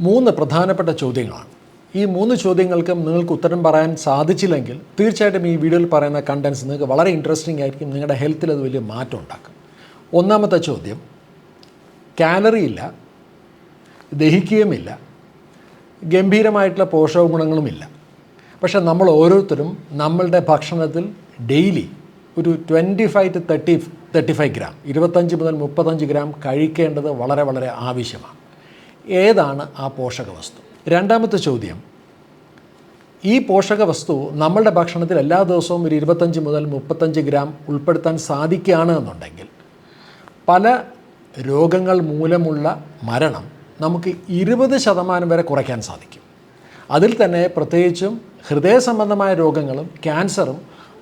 മൂന്ന് പ്രധാനപ്പെട്ട ചോദ്യങ്ങളാണ്. ഈ മൂന്ന് ചോദ്യങ്ങൾക്കും നിങ്ങൾക്ക് ഉത്തരം പറയാൻ സാധിച്ചില്ലെങ്കിൽ തീർച്ചയായിട്ടും ഈ വീഡിയോയിൽ പറയുന്ന കണ്ടൻസ് നിങ്ങൾക്ക് വളരെ ഇൻട്രസ്റ്റിംഗ് ആയിരിക്കും. നിങ്ങളുടെ ഹെൽത്തിൽ അത് വലിയ മാറ്റം ഉണ്ടാക്കും. ഒന്നാമത്തെ ചോദ്യം, കാലറി ഇല്ല, ദഹിക്കുകയുമില്ല, ഗംഭീരമായിട്ടുള്ള പോഷക ഗുണങ്ങളുമില്ല. പക്ഷേ നമ്മൾ ഓരോരുത്തരും നമ്മളുടെ ഭക്ഷണത്തിൽ ഡെയിലി ഒരു 25 to 35 ഗ്രാം 25 മുതൽ 35 ഗ്രാം കഴിക്കേണ്ടത് വളരെ വളരെ ആവശ്യമാണ്. ഏതാണ് ആ പോഷക വസ്തു? രണ്ടാമത്തെ ചോദ്യം, ഈ പോഷക വസ്തു നമ്മളുടെ ഭക്ഷണത്തിൽ എല്ലാ ദിവസവും ഒരു 25 മുതൽ 35 ഗ്രാം ഉൾപ്പെടുത്താൻ സാധിക്കുകയാണ് എന്നുണ്ടെങ്കിൽ പല രോഗങ്ങൾ മൂലമുള്ള മരണം നമുക്ക് 20% വരെ കുറയ്ക്കാൻ സാധിക്കും. അതിൽ തന്നെ പ്രത്യേകിച്ചും ഹൃദയ സംബന്ധമായ രോഗങ്ങളും ക്യാൻസറും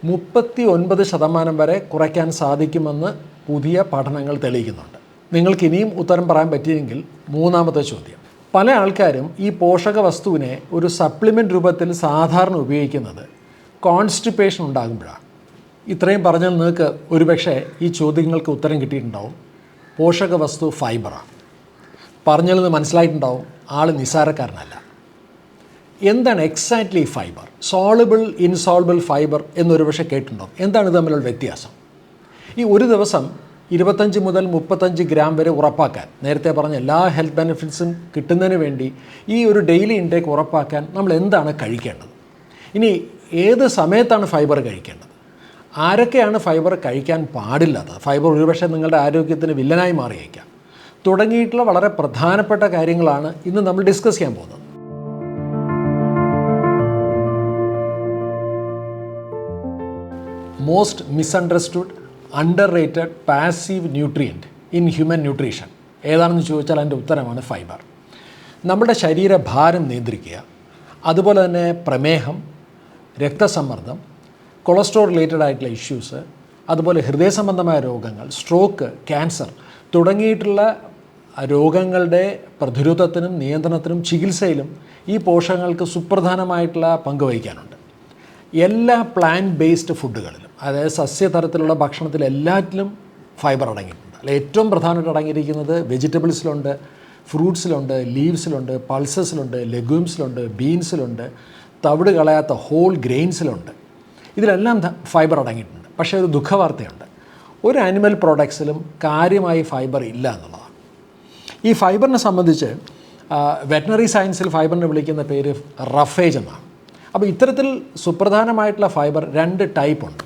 39% വരെ കുറയ്ക്കാൻ സാധിക്കുമെന്ന് പുതിയ പഠനങ്ങൾ തെളിയിക്കുന്നുണ്ട്. നിങ്ങൾക്ക് ഇനിയും ഉത്തരം പറയാൻ പറ്റിയെങ്കിൽ മൂന്നാമത്തെ ചോദ്യം, പല ആൾക്കാരും ഈ പോഷക വസ്തുവിനെ ഒരു സപ്ലിമെൻ്റ് രൂപത്തിൽ സാധാരണ ഉപയോഗിക്കുന്നത് കോൺസ്റ്റിപ്പേഷൻ ഉണ്ടാകുമ്പോഴാണ്. ഇത്രയും പറഞ്ഞാൽ നിങ്ങൾക്ക് ഒരുപക്ഷെ ഈ ചോദ്യങ്ങൾക്ക് ഉത്തരം കിട്ടിയിട്ടുണ്ടാവും. പോഷക വസ്തു ഫൈബറാണ്. പറഞ്ഞതെന്ന് മനസ്സിലായിട്ടുണ്ടാവും, ആൾ നിസ്സാരക്കാരനല്ല. എന്താണ് exactly fibre? Soluble, insoluble fibre എന്നൊരു പക്ഷേ കേട്ടിട്ടുണ്ടാവും. എന്താണ് ഇത് തമ്മിലുള്ള വ്യത്യാസം? ഈ ഒരു ദിവസം 25 മുതൽ 35 ഗ്രാം വരെ ഉറപ്പാക്കാൻ, നേരത്തെ പറഞ്ഞ എല്ലാ ഹെൽത്ത് ബെനിഫിറ്റ്സും കിട്ടുന്നതിന് വേണ്ടി ഈ ഒരു ഡെയിലി ഇൻടേക്ക് ഉറപ്പാക്കാൻ നമ്മൾ എന്താണ് കഴിക്കേണ്ടത്? ഇനി ഏത് സമയത്താണ് ഫൈബർ കഴിക്കേണ്ടത്? ആരൊക്കെയാണ് ഫൈബർ കഴിക്കാൻ പാടില്ലാത്തത്? ഫൈബർ ഒരുപക്ഷെ നിങ്ങളുടെ ആരോഗ്യത്തിന് വില്ലനായി മാറിയേക്കാം. തുടങ്ങിയിട്ടുള്ള വളരെ പ്രധാനപ്പെട്ട കാര്യങ്ങളാണ് ഇന്ന് നമ്മൾ ഡിസ്കസ് ചെയ്യാൻ പോകുന്നത്. Most misunderstood, under-rated, passive nutrient in human nutrition ഏതാണെന്ന് ചോദിച്ചാൽ അതിൻ്റെ ഉത്തരമാണ് ഫൈബർ. നമ്മുടെ ശരീരഭാരം നിയന്ത്രിക്കുക, അതുപോലെ തന്നെ പ്രമേഹം, രക്തസമ്മർദ്ദം, കൊളസ്ട്രോൾ റിലേറ്റഡ് ആയിട്ടുള്ള ഇഷ്യൂസ്, അതുപോലെ ഹൃദയ സംബന്ധമായ രോഗങ്ങൾ, സ്ട്രോക്ക്, ക്യാൻസർ തുടങ്ങിയിട്ടുള്ള രോഗങ്ങളുടെ പ്രതിരോധത്തിനും നിയന്ത്രണത്തിനും ചികിത്സയിലും ഈ പോഷകങ്ങൾക്ക് സുപ്രധാനമായിട്ടുള്ള പങ്ക് വഹിക്കാനുണ്ട്. എല്ലാ പ്ലാന്റ് ബേസ്ഡ് ഫുഡുകളിലും, അതായത് സസ്യതരത്തിലുള്ള ഭക്ഷണത്തിൽ എല്ലാറ്റിലും ഫൈബർ അടങ്ങിയിട്ടുണ്ട്. അതിൽ ഏറ്റവും പ്രധാനമായിട്ട് അടങ്ങിയിരിക്കുന്നത് വെജിറ്റബിൾസിലുണ്ട്, ഫ്രൂട്ട്സിലുണ്ട്, ലീവ്സിലുണ്ട്, പൾസസിലുണ്ട്, ലെഗ്യൂംസിലുണ്ട്, ബീൻസിലുണ്ട്, തവിട് കളയാത്ത ഹോൾ ഗ്രെയിൻസിലുണ്ട്. ഇതിലെല്ലാം ഫൈബർ അടങ്ങിയിട്ടുണ്ട്. പക്ഷേ ഒരു ദുഃഖവാർത്തയുണ്ട്, ഒരു ആനിമൽ പ്രോഡക്ട്സിലും കാര്യമായി ഫൈബർ ഇല്ല എന്നുള്ളതാണ്. ഈ ഫൈബറിനെ സംബന്ധിച്ച് വെറ്റനറി സയൻസിൽ ഫൈബറിനെ വിളിക്കുന്ന പേര് റഫേജ് എന്നാണ്. അപ്പോൾ ഇത്തരത്തിൽ സുപ്രധാനമായിട്ടുള്ള ഫൈബർ 2 ടൈപ്പ് ഉണ്ട്.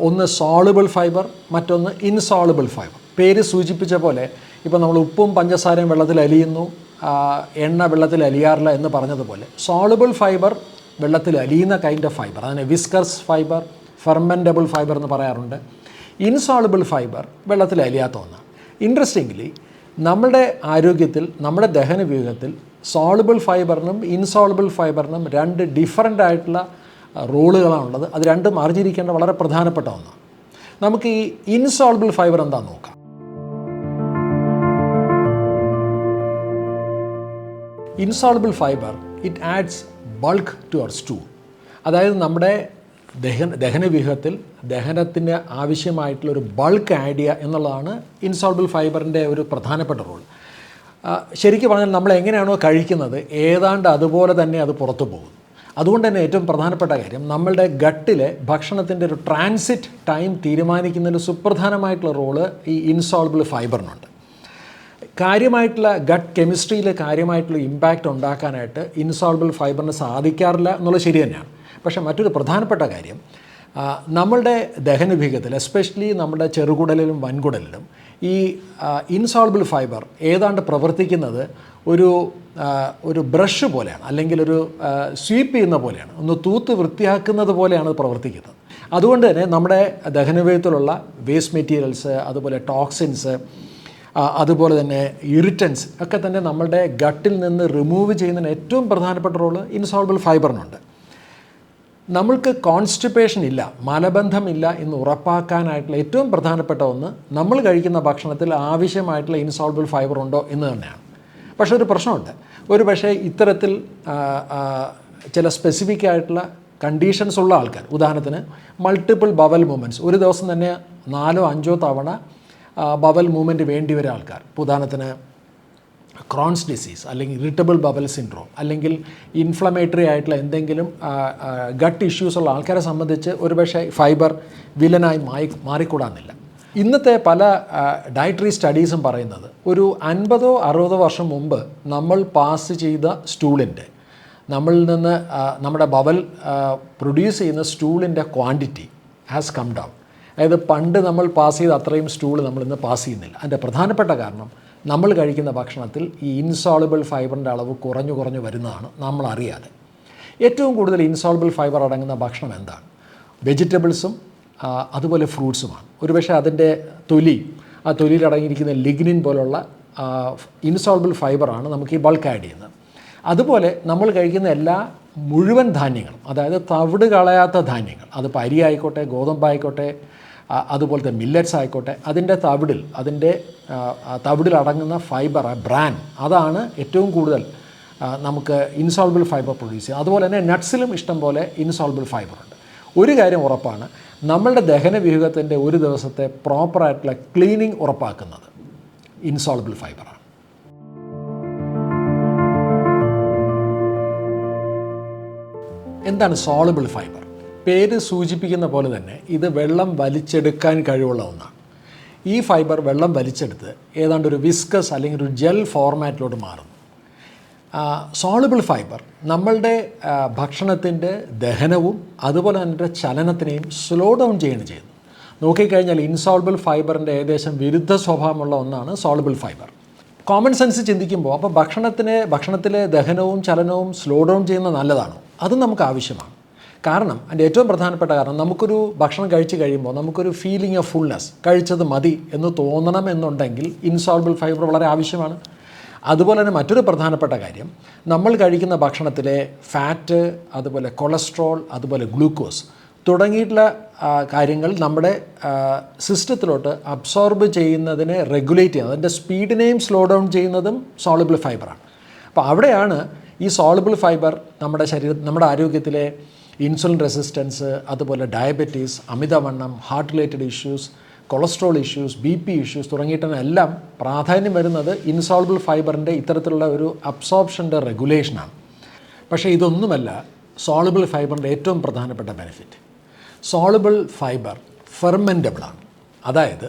ഒന്ന് സോളുബിൾ ഫൈബർ, മറ്റൊന്ന് ഇൻസോളുബിൾ ഫൈബർ. പേര് സൂചിപ്പിച്ച പോലെ ഇപ്പോൾ നമ്മൾ ഉപ്പും പഞ്ചസാരയും വെള്ളത്തിൽ അലിയുന്നു, എണ്ണ വെള്ളത്തിൽ അലിയാറില്ല എന്ന് പറഞ്ഞതുപോലെ സോളുബിൾ ഫൈബർ വെള്ളത്തിൽ അലിയുന്ന കൈൻഡ് ഓഫ് ഫൈബർ, അതിനെ വിസ്കസ് ഫൈബർ, ഫെർമെൻറ്റബിൾ ഫൈബർ എന്ന് പറയാറുണ്ട്. ഇൻസോളുബിൾ ഫൈബർ വെള്ളത്തിൽ അലിയാത്ത ഒന്നാണ്. ഇൻട്രസ്റ്റിംഗ്ലി നമ്മുടെ ആരോഗ്യത്തിൽ, നമ്മുടെ ദഹനവ്യൂഹത്തിൽ സോളുബിൾ ഫൈബറിനും ഇൻസോളുബിൾ ഫൈബറിനും 2 ഡിഫറൻ്റ് ആയിട്ടുള്ള റോളുകളാണുള്ളത്. അത് രണ്ടും അറിഞ്ഞിരിക്കേണ്ട വളരെ പ്രധാനപ്പെട്ട ഒന്നാണ്. നമുക്ക് ഈ ഇൻസോളുബിൾ ഫൈബർ എന്താണെന്ന് നോക്കാം. Insoluble fibre it adds bulk to our stool. അതായത് നമ്മുടെ ദഹനവ്യൂഹത്തിൽ ദഹനത്തിന് ആവശ്യമായിട്ടുള്ളൊരു ബൾക്ക് ആഡ് ചെയ്യുക എന്നുള്ളതാണ് ഇൻസോളുബിൾ ഫൈബറിൻ്റെ ഒരു പ്രധാനപ്പെട്ട റോൾ. ശരിക്കും പറഞ്ഞാൽ നമ്മൾ എങ്ങനെയാണോ കഴിക്കുന്നത് ഏതാണ്ട് അതുപോലെ തന്നെ അത് പുറത്തു പോകുന്നു. അതുകൊണ്ട് തന്നെ ഏറ്റവും പ്രധാനപ്പെട്ട കാര്യം, നമ്മളുടെ ഗട്ടിലെ ഭക്ഷണത്തിൻ്റെ ഒരു ട്രാൻസിറ്റ് ടൈം തീരുമാനിക്കുന്നതിൽ സുപ്രധാനമായിട്ടുള്ള റോള് ഈ ഇൻസോളുബിൾ ഫൈബറിനുണ്ട്. കാര്യമായിട്ടുള്ള ഗട്ട് കെമിസ്ട്രിയിൽ കാര്യമായിട്ടുള്ള ഇമ്പാക്റ്റ് ഉണ്ടാക്കാനായിട്ട് ഇൻസോളുബിൾ ഫൈബറിന് സാധിക്കാറില്ല എന്നുള്ളത് ശരി തന്നെയാണ്. പക്ഷേ മറ്റൊരു പ്രധാനപ്പെട്ട കാര്യം, നമ്മളുടെ ദഹനവ്യൂഹത്തിൽ എസ്പെഷ്യലി നമ്മുടെ ചെറുകുടലിലും വൻകുടലിലും ഈ ഇൻസോളുബിൾ ഫൈബർ ഏതാണ്ട് പ്രവർത്തിക്കുന്നത് ഒരു ബ്രഷ് പോലെയാണ്, അല്ലെങ്കിൽ ഒരു സ്വീപ്പ് ചെയ്യുന്ന പോലെയാണ്, ഒന്ന് തൂത്ത് വൃത്തിയാക്കുന്നത് പോലെയാണ് പ്രവർത്തിക്കുന്നത്. അതുകൊണ്ട് തന്നെ നമ്മുടെ ദഹനവ്യൂഹത്തിലുള്ള വേസ്റ്റ് മെറ്റീരിയൽസ്, അതുപോലെ ടോക്സിൻസ്, അതുപോലെ തന്നെ ഇറിറ്റൻസ് ഒക്കെ തന്നെ നമ്മളുടെ ഗട്ടിൽ നിന്ന് റിമൂവ് ചെയ്യുന്നതിന് ഏറ്റവും പ്രധാനപ്പെട്ട റോള് ഇൻസോളുബിൾ ഫൈബറിനുണ്ട്. നമ്മൾക്ക് കോൺസ്റ്റിപ്പേഷൻ ഇല്ല, മലബന്ധമില്ല എന്ന് ഉറപ്പാക്കാനായിട്ടുള്ള ഏറ്റവും പ്രധാനപ്പെട്ട ഒന്ന് നമ്മൾ കഴിക്കുന്ന ഭക്ഷണത്തിൽ ആവശ്യമായിട്ടുള്ള ഇൻസോളുബിൾ ഫൈബർ ഉണ്ടോ എന്ന് തന്നെയാണ്. പക്ഷേ ഒരു പ്രശ്നമുണ്ട്. ഒരു പക്ഷേ ഇത്തരത്തിൽ ചില സ്പെസിഫിക് ആയിട്ടുള്ള കണ്ടീഷൻസ് ഉള്ള ആൾക്കാർ, ഉദാഹരണത്തിന് മൾട്ടിപ്പിൾ ബവൽ മൂവ്മെൻറ്റ്സ്, ഒരു ദിവസം തന്നെ 4 or 5 തവണ ബവൽ മൂവ്മെൻറ്റ് വേണ്ടി വരും ആൾക്കാർ. ഉദാഹരണത്തിന് ക്രോൺസ് ഡിസീസ് അല്ലെങ്കിൽ ഇറിറ്റബിൾ ബബൽ സിൻഡ്രോം അല്ലെങ്കിൽ ഇൻഫ്ലമേറ്ററി ആയിട്ടുള്ള എന്തെങ്കിലും ഗട്ട് ഇഷ്യൂസ് ഉള്ള ആൾക്കാരെ സംബന്ധിച്ച് ഒരുപക്ഷെ ഫൈബർ വില്ലനായി മാറിക്കൂടാന്നില്ല. ഇന്നത്തെ പല ഡയറ്ററി സ്റ്റഡീസും പറയുന്നത് ഒരു 50-60 വർഷം മുമ്പ് നമ്മൾ പാസ് ചെയ്ത സ്റ്റൂളിൻ്റെ, നമ്മളിൽ നിന്ന് നമ്മുടെ ബവൽ പ്രൊഡ്യൂസ് ചെയ്യുന്ന സ്റ്റൂളിൻ്റെ ക്വാണ്ടിറ്റി ഹാസ് കം ഡൗൺ. അതായത് പണ്ട് നമ്മൾ പാസ് ചെയ്ത അത്രയും സ്റ്റൂൾ നമ്മളിന്ന് പാസ് ചെയ്യുന്നില്ല. അതിൻ്റെ പ്രധാനപ്പെട്ട കാരണം നമ്മൾ കഴിക്കുന്ന ഭക്ഷണത്തിൽ ഈ ഇൻസോളുബിൾ ഫൈബറിൻ്റെ അളവ് കുറഞ്ഞു വരുന്നതാണ് നമ്മൾ അറിയാതെ. ഏറ്റവും കൂടുതൽ ഇൻസോളുബിൾ ഫൈബർ അടങ്ങുന്ന ഭക്ഷണം എന്താണ്? വെജിറ്റബിൾസും അതുപോലെ ഫ്രൂട്ട്സുമാണ്. ഒരുപക്ഷെ അതിൻ്റെ ആ തൊലിയിൽ അടങ്ങിയിരിക്കുന്ന ലിഗ്നിൻ പോലുള്ള ഇൻസോളുബിൾ ഫൈബറാണ് നമുക്ക് ഈ ബൾക്ക് ആഡ് ചെയ്യുന്നത്. അതുപോലെ നമ്മൾ കഴിക്കുന്ന എല്ലാ മുഴുവൻ ധാന്യങ്ങളും, അതായത് തവിട് കളയാത്ത ധാന്യങ്ങൾ, അതിപ്പോൾ അരി ആയിക്കോട്ടെ, ഗോതമ്പായിക്കോട്ടെ, അതുപോലത്തെ മില്ലറ്റ്സ് ആയിക്കോട്ടെ, അതിൻ്റെ തവിടിൽ അടങ്ങുന്ന ഫൈബർ ബ്രാൻ, അതാണ് ഏറ്റവും കൂടുതൽ നമുക്ക് ഇൻസോൾബിൾ ഫൈബർ പ്രൊഡ്യൂസ് ചെയ്യുക. അതുപോലെ തന്നെ നട്ട്സിലും ഇഷ്ടം പോലെ ഇൻസോൾബിൾ ഫൈബറുണ്ട്. ഒരു കാര്യം ഉറപ്പാണ്, നമ്മളുടെ ദഹനവ്യൂഹത്തിൻ്റെ ഒരു ദിവസത്തെ പ്രോപ്പറായിട്ടുള്ള ക്ലീനിങ് ഉറപ്പാക്കുന്നത് ഇൻസോൾബിൾ ഫൈബറാണ്. എന്താണ് സോളുബിൾ ഫൈബർ? പേര് സൂചിപ്പിക്കുന്ന പോലെ തന്നെ ഇത് വെള്ളം വലിച്ചെടുക്കാൻ കഴിവുള്ള ഒന്നാണ്. ഈ ഫൈബർ വെള്ളം വലിച്ചെടുത്ത് ഏതാണ്ട് ഒരു വിസ്കസ് അല്ലെങ്കിൽ ഒരു ജെൽ ഫോർമാറ്റിലോട്ട് മാറുന്നു. സോളുബിൾ ഫൈബർ നമ്മളുടെ ഭക്ഷണത്തിൻ്റെ ദഹനവും അതുപോലെ തന്നെ ചലനത്തിനെയും സ്ലോ ഡൗൺ ചെയ്യുന്നു. നോക്കിക്കഴിഞ്ഞാൽ ഇൻസോൾബിൾ ഫൈബറിൻ്റെ ഏകദേശം വിരുദ്ധ സ്വഭാവമുള്ള ഒന്നാണ് സോളുബിൾ ഫൈബർ. കോമൺ സെൻസ് ചിന്തിക്കുമ്പോൾ അപ്പോൾ ഭക്ഷണത്തിലെ ദഹനവും ചലനവും സ്ലോ ഡൗൺ ചെയ്യുന്നത് നല്ലതാണോ? അത് നമുക്ക് ആവശ്യമാണ്. കാരണം അതിൻ്റെ ഏറ്റവും പ്രധാനപ്പെട്ട കാരണം, നമുക്കൊരു ഭക്ഷണം കഴിച്ച് കഴിയുമ്പോൾ നമുക്കൊരു ഫീലിംഗ് ഓഫ് ഫുൾനെസ്, കഴിച്ചത് മതി എന്ന് തോന്നണമെന്നുണ്ടെങ്കിൽ ഇൻസോൾബിൾ ഫൈബർ വളരെ ആവശ്യമാണ്. അതുപോലെ തന്നെ മറ്റൊരു പ്രധാനപ്പെട്ട കാര്യം, നമ്മൾ കഴിക്കുന്ന ഭക്ഷണത്തിലെ ഫാറ്റ്, അതുപോലെ കൊളസ്ട്രോൾ, അതുപോലെ ഗ്ലൂക്കോസ് തുടങ്ങിയിട്ടുള്ള കാര്യങ്ങൾ നമ്മുടെ സിസ്റ്റത്തിലോട്ട് അബ്സോർബ് ചെയ്യുന്നതിനെ റെഗുലേറ്റ് ചെയ്യുന്നത്, അതിൻ്റെ സ്പീഡിനെയും സ്ലോ ഡൗൺ ചെയ്യുന്നതും സോളുബിൾ ഫൈബറാണ്. അപ്പോൾ അവിടെയാണ് ഈ സോളുബിൾ ഫൈബർ നമ്മുടെ ആരോഗ്യത്തിലെ ഇൻസുലിൻ റെസിസ്റ്റൻസ്, അതുപോലെ ഡയബറ്റീസ്, അമിതവണ്ണം, heart related issues, cholesterol issues, BP issues തുടങ്ങിയിട്ടെല്ലാം പ്രാധാന്യം വരുന്നത് ഇൻസോൾബിൾ ഫൈബറിൻ്റെ ഇത്തരത്തിലുള്ള ഒരു അബ്സോർപ്ഷൻ്റെ റെഗുലേഷനാണ്. പക്ഷേ ഇതൊന്നുമല്ല സോളുബിൾ ഫൈബറിൻ്റെ ഏറ്റവും പ്രധാനപ്പെട്ട ബെനിഫിറ്റ്. Soluble fibre ഫെർമെൻറ്റബിളാണ്. അതായത്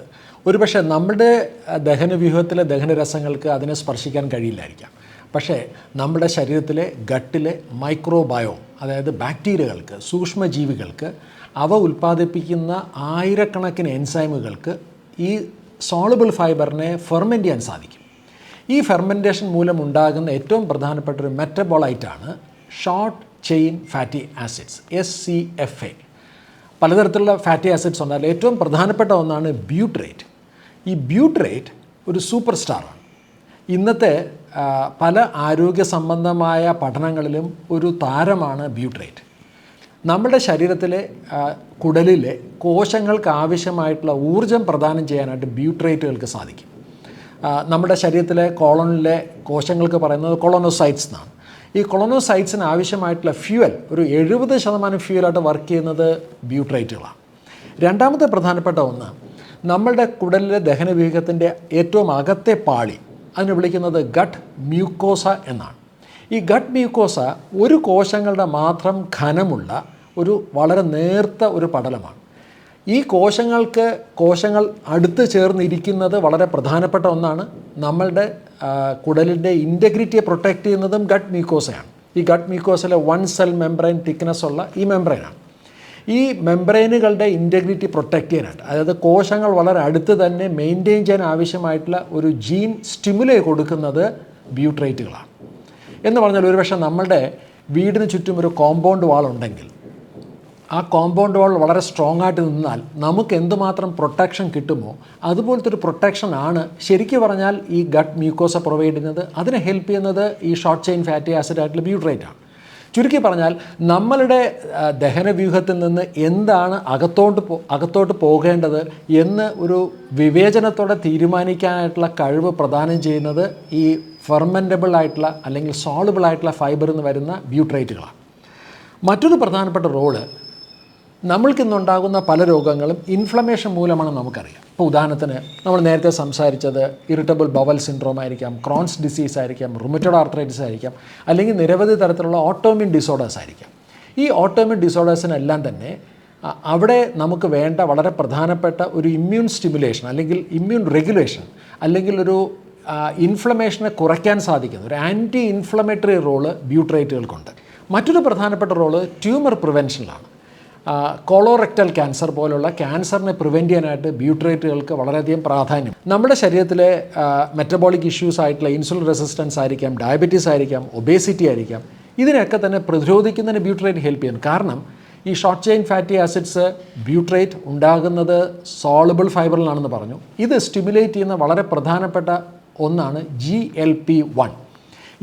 ഒരുപക്ഷെ നമ്മുടെ ദഹനവ്യൂഹത്തിലെ ദഹനരസങ്ങൾക്ക് അതിനെ സ്പർശിക്കാൻ കഴിയില്ലായിരിക്കാം. പക്ഷേ നമ്മുടെ ശരീരത്തിലെ ഗട്ടിലെ മൈക്രോബയോം, അതായത് ബാക്ടീരിയകൾക്ക്, സൂക്ഷ്മജീവികൾക്ക്, അവ ഉൽപ്പാദിപ്പിക്കുന്ന ആയിരക്കണക്കിന് എൻസൈമുകൾക്ക് ഈ സോളുബിൾ ഫൈബറിനെ ഫെർമെൻറ്റ് ചെയ്യാൻ സാധിക്കും. ഈ ഫെർമെൻറ്റേഷൻ മൂലം ഉണ്ടാകുന്ന ഏറ്റവും പ്രധാനപ്പെട്ട ഒരു മെറ്റബോളൈറ്റാണ് short chain fatty acids, SCFA. പലതരത്തിലുള്ള ഫാറ്റി ആസിഡ്സ് ഉണ്ടായാലും ഏറ്റവും പ്രധാനപ്പെട്ട ഒന്നാണ് ബ്യൂട്രേറ്റ്. ഈ ബ്യൂട്രേറ്റ് ഒരു സൂപ്പർ സ്റ്റാറാണ്. ഇന്നത്തെ പല ആരോഗ്യ സംബന്ധമായ പഠനങ്ങളിലും ഒരു താരമാണ് ബ്യൂട്രേറ്റ്. നമ്മുടെ ശരീരത്തിലെ കുടലിലെ കോശങ്ങൾക്ക് ആവശ്യമായിട്ടുള്ള ഊർജം പ്രദാനം ചെയ്യാനായിട്ട് ബ്യൂട്രേറ്റുകൾക്ക് സാധിക്കും. നമ്മുടെ ശരീരത്തിലെ കോളനിലെ കോശങ്ങൾക്ക് പറയുന്നത് കൊളോനോസൈറ്റ്സ് എന്നാണ്. ഈ കൊളോനോസൈറ്റ്സിന് ആവശ്യമായിട്ടുള്ള ഫ്യൂവൽ, ഒരു 70% ഫ്യൂവലായിട്ട് വർക്ക് ചെയ്യുന്നത് ബ്യൂട്രേറ്റുകളാണ്. രണ്ടാമത്തെ പ്രധാനപ്പെട്ട ഒന്ന്, നമ്മളുടെ കുടലിലെ ദഹനവ്യൂഹത്തിൻ്റെ ഏറ്റവും അകത്തെ പാളി, അതിനെ വിളിക്കുന്നത് ഗട്ട് മ്യൂക്കോസ എന്നാണ്. ഈ ഗട്ട് മ്യൂക്കോസ ഒരു കോശങ്ങളുടെ മാത്രം ഘനമുള്ള ഒരു വളരെ നേർത്ത ഒരു പടലമാണ്. ഈ കോശങ്ങൾ അടുത്ത് ചേർന്നിരിക്കുന്നത് വളരെ പ്രധാനപ്പെട്ട ഒന്നാണ്. നമ്മളുടെ കുടലിൻ്റെ ഇൻറ്റഗ്രിറ്റിയെ പ്രൊട്ടക്റ്റ് ചെയ്യുന്നതും ഗട്ട് മ്യൂക്കോസയാണ്. ഈ ഗട്ട് മ്യൂക്കോസയിലെ 1 സെൽ മെംബ്രെയിൻ തിക്നെസ് ഉള്ള ഈ മെംബ്രെയിനാണ്. ഈ മെംബ്രെയിനുകളുടെ ഇൻറ്റഗ്രിറ്റി പ്രൊട്ടക്റ്റ് ചെയ്യാനായിട്ട്, അതായത് കോശങ്ങൾ വളരെ അടുത്ത് തന്നെ മെയിൻറ്റെയിൻ ചെയ്യാൻ ആവശ്യമായിട്ടുള്ള ഒരു ജീൻ സ്റ്റിമുലേ കൊടുക്കുന്നത് ബ്യൂട്രേറ്റുകളാണ്. എന്ന് പറഞ്ഞാൽ ഒരുപക്ഷെ നമ്മളുടെ വീടിന് ചുറ്റും ഒരു കോമ്പൗണ്ട് വാൾ ഉണ്ടെങ്കിൽ ആ കോമ്പൗണ്ട് വാൾ വളരെ സ്ട്രോങ് ആയിട്ട് നിന്നാൽ നമുക്ക് എന്തുമാത്രം പ്രൊട്ടക്ഷൻ കിട്ടുമോ അതുപോലത്തെ ഒരു പ്രൊട്ടക്ഷനാണ് ശരിക്കും പറഞ്ഞാൽ ഈ ഗട്ട് മ്യൂക്കോസ പ്രൊവൈഡ് ചെയ്യുന്നത്. അതിനെ ഹെൽപ്പ് ചെയ്യുന്നത് ഈ ഷോർട്ട് ചെയിൻ ഫാറ്റി ആസിഡ് ആയിട്ടുള്ള ബ്യൂട്രേറ്റാണ്. ചുരുക്കി പറഞ്ഞാൽ നമ്മളുടെ ദഹനവ്യൂഹത്തിൽ നിന്ന് എന്താണ് അകത്തോട്ട് പോകേണ്ടത് എന്ന് ഒരു വിവേചനത്തോടെ തീരുമാനിക്കാനായിട്ടുള്ള കഴിവ് പ്രദാനം ചെയ്യുന്നത് ഈ ഫെർമെൻറ്റബിൾ ആയിട്ടുള്ള അല്ലെങ്കിൽ സോളുബിൾ ആയിട്ടുള്ള ഫൈബറിൽ നിന്ന് വരുന്ന ബ്യൂട്രേറ്റുകളാണ്. മറ്റൊരു പ്രധാനപ്പെട്ട റോള് നമ്മൾക്കിന്നുണ്ടാകുന്ന പല രോഗങ്ങളും ഇൻഫ്ലമേഷൻ മൂലമാണെന്ന് നമുക്കറിയാം. ഇപ്പോൾ ഉദാഹരണത്തിന് നമ്മൾ നേരത്തെ സംസാരിച്ചത് ഇറിറ്റബിൾ ബവൽ സിൻഡ്രോം ആയിരിക്കാം, ക്രോൺസ് ഡിസീസ് ആയിരിക്കാം, റുമറ്റോയ്ഡ് ആർത്രൈറ്റിസ് ആയിരിക്കാം, അല്ലെങ്കിൽ നിരവധി തരത്തിലുള്ള ഓട്ടോമ്യൂൺ ഡിസോർഡേഴ്സ് ആയിരിക്കാം. ഈ ഓട്ടോമ്യൂൺ ഡിസോർഡേഴ്സിനെല്ലാം തന്നെ അവിടെ നമുക്ക് വേണ്ട വളരെ പ്രധാനപ്പെട്ട ഒരു ഇമ്മ്യൂൺ സ്റ്റിമുലേഷൻ അല്ലെങ്കിൽ ഇമ്മ്യൂൺ റെഗുലേഷൻ അല്ലെങ്കിൽ ഒരു ഇൻഫ്ലമേഷനെ കുറയ്ക്കാൻ സാധിക്കുന്ന ഒരു ആൻറ്റി ഇൻഫ്ലമേറ്ററി റോള് ബ്യൂട്രേറ്റുകൾക്കുണ്ട്. മറ്റൊരു പ്രധാനപ്പെട്ട റോള് ട്യൂമർ പ്രിവെൻഷനിലാണ്. കോളോറെക്ടൽ ക്യാൻസർ പോലുള്ള ക്യാൻസറിനെ പ്രിവെൻറ്റ് ചെയ്യാനായിട്ട് ബ്യൂട്രേറ്റുകൾക്ക് വളരെയധികം പ്രാധാന്യം. നമ്മുടെ ശരീരത്തിലെ മെറ്റബോളിക് ഇഷ്യൂസ് ആയിട്ടുള്ള ഇൻസുലിൻ റെസിസ്റ്റൻസ് ആയിരിക്കാം, ഡയബറ്റീസ് ആയിരിക്കാം, ഒബേസിറ്റി ആയിരിക്കാം, ഇതിനൊക്കെ തന്നെ പ്രതിരോധിക്കുന്നതിന് ബ്യൂട്രേറ്റ് ഹെൽപ്പ് ചെയ്യും. കാരണം ഈ short chain fatty acids butyrate ഉണ്ടാകുന്നത് സോളുബിൾ ഫൈബറിലാണെന്ന് പറഞ്ഞു. ഇത് സ്റ്റിമുലേറ്റ് ചെയ്യുന്ന വളരെ പ്രധാനപ്പെട്ട ഒന്നാണ് GLP-1.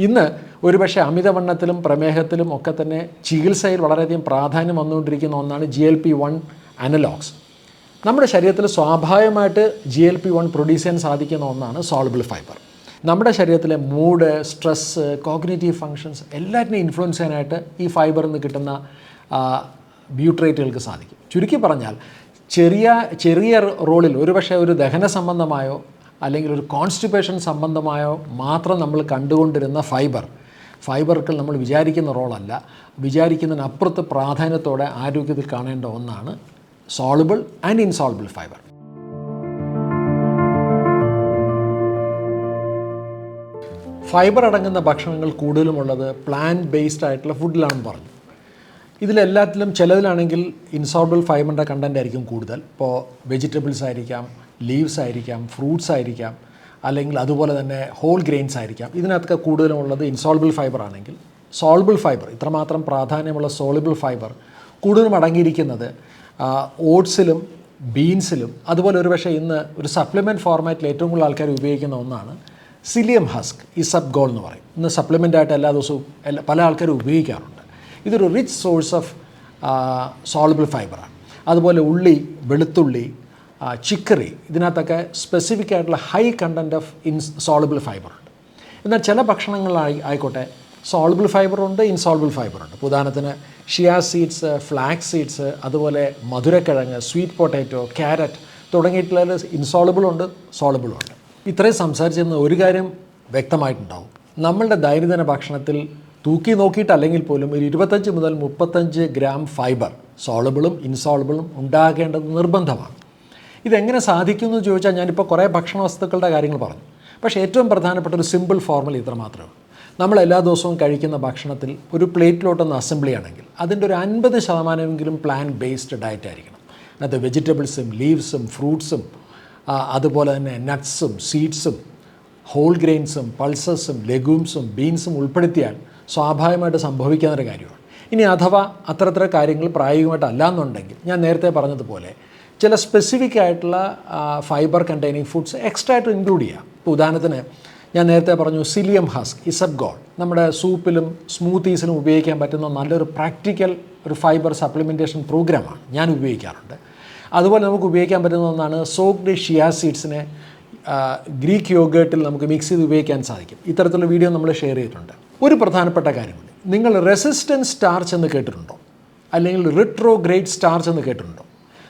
ഇന്ന് ഒരുപക്ഷെ അമിതവണ്ണത്തിലും പ്രമേഹത്തിലും ഒക്കെ തന്നെ ചികിത്സയിൽ വളരെയധികം പ്രാധാന്യം വന്നുകൊണ്ടിരിക്കുന്ന ഒന്നാണ് GLP-1 അനലോഗ്സ്. നമ്മുടെ ശരീരത്തിൽ സ്വാഭാവികമായിട്ട് GLP-1 പ്രൊഡ്യൂസ് ചെയ്യാൻ സാധിക്കുന്ന ഒന്നാണ് സോളുബിൾ ഫൈബർ. നമ്മുടെ ശരീരത്തിലെ മൂഡ്, സ്ട്രെസ്സ്, കോഗ്നിറ്റീവ് ഫങ്ഷൻസ് എല്ലാറ്റിനെയും ഇൻഫ്ലുവൻസ് ചെയ്യാനായിട്ട് ഈ ഫൈബറിൽ നിന്ന് കിട്ടുന്ന ബ്യൂട്രേറ്റുകൾക്ക് സാധിക്കും. ചുരുക്കി പറഞ്ഞാൽ ചെറിയ റോളിൽ ഒരുപക്ഷെ ഒരു ദഹന സംബന്ധമായോ അല്ലെങ്കിൽ ഒരു കോൺസ്റ്റിപ്പേഷൻ സംബന്ധമായോ മാത്രം നമ്മൾ കണ്ടുകൊണ്ടിരുന്ന ഫൈബറുകൾ നമ്മൾ വിചാരിക്കുന്ന റോളല്ല, വിചാരിക്കുന്നതിനപ്പുറത്ത് പ്രാധാന്യത്തോടെ ആരോഗ്യത്തിൽ കാണേണ്ട ഒന്നാണ് soluble and insoluble fibre. Fibre അടങ്ങുന്ന ഭക്ഷണങ്ങൾ കൂടുതലുമുള്ളത് പ്ലാന്റ് ബേസ്ഡ് ആയിട്ടുള്ള ഫുഡിലാണെന്ന് പറഞ്ഞു. ഇതിലെല്ലാത്തിലും ചിലതിലാണെങ്കിൽ ഇൻസോളുബിൾ ഫൈബറിൻ്റെ കണ്ടൻ്റ് ആയിരിക്കും കൂടുതൽ. ഇപ്പോൾ വെജിറ്റബിൾസ് ആയിരിക്കാം, ലീവ്സ് ആയിരിക്കാം, ഫ്രൂട്ട്സ് ആയിരിക്കാം, അല്ലെങ്കിൽ അതുപോലെ തന്നെ ഹോൾ ഗ്രെയിൻസ് ആയിരിക്കാം. ഇതിനകത്തൊക്കെ കൂടുതലുമുള്ളത് ഇൻസോളുബിൾ ഫൈബർ ആണെങ്കിൽ സോളുബിൾ ഫൈബർ, ഇത്രമാത്രം പ്രാധാന്യമുള്ള സോളുബിൾ ഫൈബർ കൂടുതലും അടങ്ങിയിരിക്കുന്നത് ഓട്സിലും ബീൻസിലും, അതുപോലെ ഒരുപക്ഷെ ഇന്ന് ഒരു സപ്ലിമെൻറ്റ് ഫോർമാറ്റിൽ ഏറ്റവും കൂടുതൽ ആൾക്കാർ ഉപയോഗിക്കുന്ന ഒന്നാണ് സിലിയം ഹസ്ക്, ഇസബ്ഗോൾ എന്ന് പറയും. ഇന്ന് സപ്ലിമെൻ്റായിട്ട് എല്ലാ ദിവസവും പല ആൾക്കാരും ഉപയോഗിക്കാറുണ്ട്. ഇതൊരു റിച്ച് സോഴ്സ് ഓഫ് സോളുബിൾ ഫൈബറാണ്. അതുപോലെ ഉള്ളി, വെളുത്തുള്ളി, ചിക്കറി, ഇതിനകത്തൊക്കെ സ്പെസിഫിക് ആയിട്ടുള്ള ഹൈ കണ്ടൻറ്റ് ഓഫ് സോളുബിൾ ഫൈബറുണ്ട്. എന്നാൽ ചില ഭക്ഷണങ്ങളായിക്കോട്ടെ സോളുബിൾ ഫൈബറുണ്ട്, ഇൻസോളുബിൾ ഫൈബറുണ്ട്. ഉദാഹരണത്തിന് ഷിയ സീഡ്സ്, ഫ്ലാക്സ് സീഡ്സ്, അതുപോലെ മധുരക്കിഴങ്ങ്, സ്വീറ്റ് പൊട്ടാറ്റോ, ക്യാരറ്റ് തുടങ്ങിയിട്ടുള്ള ഇൻസോളുബിളുണ്ട്, സോളുബിളുണ്ട്. ഇത്രയും സംസാരിച്ചിരുന്ന ഒരു കാര്യം വ്യക്തമായിട്ടുണ്ടാവും. നമ്മളുടെ ദൈനംദിന ഭക്ഷണത്തിൽ തൂക്കി നോക്കിയിട്ടല്ലെങ്കിൽ പോലും ഒരു 25 മുതൽ 35 ഗ്രാം ഫൈബർ സോളുബിളും ഇൻസോളുബിളും ഉണ്ടാകേണ്ടത് നിർബന്ധമാണ്. ഇതെങ്ങനെ സാധിക്കുമെന്ന് ചോദിച്ചാൽ ഞാനിപ്പോൾ കുറേ ഭക്ഷണ വസ്തുക്കളുടെ കാര്യങ്ങൾ പറഞ്ഞു. പക്ഷേ ഏറ്റവും പ്രധാനപ്പെട്ട ഒരു സിമ്പിൾ ഫോർമുല ഇത്ര മാത്രമേ ഉള്ളൂ. നമ്മൾ എല്ലാ ദിവസവും കഴിക്കുന്ന ഭക്ഷണത്തിൽ ഒരു പ്ലേറ്റിലോട്ടൊന്ന് അസംബ്ലി ആണെങ്കിൽ അതിൻ്റെ ഒരു 50% പ്ലാന്റ് ബേസ്ഡ് ഡയറ്റ് ആയിരിക്കണം. അത് വെജിറ്റബിൾസും ലീവ്സും ഫ്രൂട്ട്സും അതുപോലെ തന്നെ നട്ട്സും സീഡ്സും ഹോൾ ഗ്രെയിൻസും പൾസസും ലെഗൂംസും ബീൻസും ഉൾപ്പെടുത്തിയാൽ സ്വാഭാവികമായിട്ട് സംഭവിക്കാവുന്നൊരു കാര്യമാണ്. ഇനി അഥവാ അത്തരത്തിലുള്ള കാര്യങ്ങൾ പ്രായോഗികമായിട്ട് അല്ലാന്നുണ്ടെങ്കിൽ ഞാൻ നേരത്തെ പറഞ്ഞതുപോലെ ചില സ്പെസിഫിക് ആയിട്ടുള്ള ഫൈബർ കണ്ടെയ്നിങ് ഫുഡ്സ് എക്സ്ട്രാ ആയിട്ട് ഇൻക്ലൂഡ് ചെയ്യാം. ഇപ്പോൾ ഉദാഹരണത്തിന് ഞാൻ നേരത്തെ പറഞ്ഞു സിലിയം ഹസ്ക്, ഇസബ്ഗോൾ, നമ്മുടെ സൂപ്പിലും സ്മൂത്തീസിലും ഉപയോഗിക്കാൻ പറ്റുന്ന നല്ലൊരു പ്രാക്ടിക്കൽ ഒരു ഫൈബർ സപ്ലിമെൻറ്റേഷൻ പ്രോഗ്രാമാണ്, ഞാൻ ഉപയോഗിക്കാറുണ്ട്. അതുപോലെ നമുക്ക് ഉപയോഗിക്കാൻ പറ്റുന്ന ഒന്നാണ് സോക്ഡ് ഷിയ സീഡ്സിനെ ഗ്രീക്ക് യോഗേർട്ടിൽ നമുക്ക് മിക്സ് ചെയ്ത് ഉപയോഗിക്കാൻ സാധിക്കും. ഇത്തരത്തിലുള്ള വീഡിയോ നമ്മൾ ഷെയർ ചെയ്തിട്ടുണ്ട്. ഒരു പ്രധാനപ്പെട്ട കാര്യമുണ്ട്, നിങ്ങൾ റെസിസ്റ്റൻസ് സ്റ്റാർച്ച് എന്ന് കേട്ടിട്ടുണ്ടോ? അല്ലെങ്കിൽ റിട്രോഗ്രേഡ് സ്റ്റാർച്ച് എന്ന് കേട്ടിട്ടുണ്ടോ?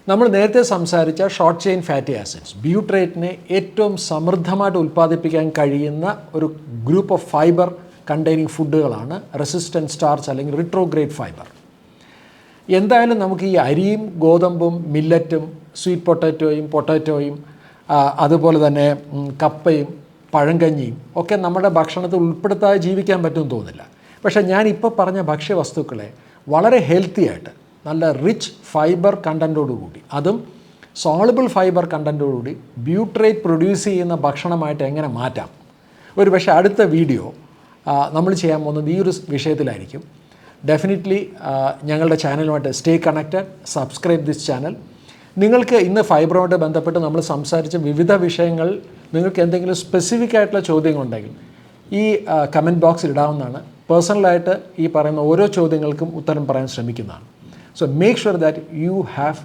നമ്മൾ നേരത്തെ സംസാരിച്ച ഷോർട്ട് ചെയിൻ ഫാറ്റി ആസിഡ്സ് ബ്യൂട്രേറ്റിനെ ഏറ്റവും സമൃദ്ധമായിട്ട് ഉൽപ്പാദിപ്പിക്കാൻ കഴിയുന്ന ഒരു ഗ്രൂപ്പ് ഓഫ് ഫൈബർ കണ്ടെയ്നിങ് ഫുഡുകളാണ് റെസിസ്റ്റൻറ്റ് സ്റ്റാർച്ച് അല്ലെങ്കിൽ റിട്രോഗ്രേഡ് ഫൈബർ. എന്തായാലും നമുക്ക് ഈ അരിയും ഗോതമ്പും മില്ലറ്റും സ്വീറ്റ് പൊട്ടാറ്റോയും അതുപോലെ തന്നെ കപ്പയും പഴങ്കഞ്ഞിയും ഒക്കെ നമ്മുടെ ഭക്ഷണത്തിൽ ഉൾപ്പെടുത്താതെ ജീവിക്കാൻ പറ്റുമെന്ന് തോന്നുന്നില്ല. പക്ഷേ ഞാനിപ്പോൾ പറഞ്ഞ ഭക്ഷ്യവസ്തുക്കളെ വളരെ ഹെൽത്തി ആയിട്ട് നല്ല റിച്ച് ഫൈബർ കണ്ടൻറ്റോടുകൂടി, അതും സോളുബിൾ ഫൈബർ കണ്ടൻറ്റോടുകൂടി ബ്യൂട്രേറ്റ് പ്രൊഡ്യൂസ് ചെയ്യുന്ന ഭക്ഷണമായിട്ട് എങ്ങനെ മാറ്റാം, ഒരു പക്ഷേ അടുത്ത വീഡിയോ നമ്മൾ ചെയ്യാൻ പോകുന്നത് ഈ ഒരു വിഷയത്തിലായിരിക്കും. ഡെഫിനറ്റ്ലി ഞങ്ങളുടെ ചാനലുമായിട്ട് stay connected, subscribe this channel. നിങ്ങൾക്ക് ഇന്ന് ഫൈബറുമായിട്ട് ബന്ധപ്പെട്ട് നമ്മൾ സംസാരിച്ച വിവിധ വിഷയങ്ങൾ നിങ്ങൾക്ക് എന്തെങ്കിലും സ്പെസിഫിക് ആയിട്ടുള്ള ചോദ്യങ്ങളുണ്ടെങ്കിൽ ഈ കമൻറ്റ് ബോക്സിൽ ഇടാവുന്നതാണ്. പേഴ്സണലായിട്ട് ഈ പറയുന്ന ഓരോ ചോദ്യങ്ങൾക്കും ഉത്തരം പറയാൻ ശ്രമിക്കുന്നതാണ്. So make sure that you have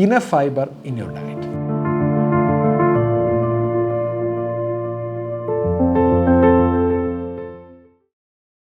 enough fiber in your diet.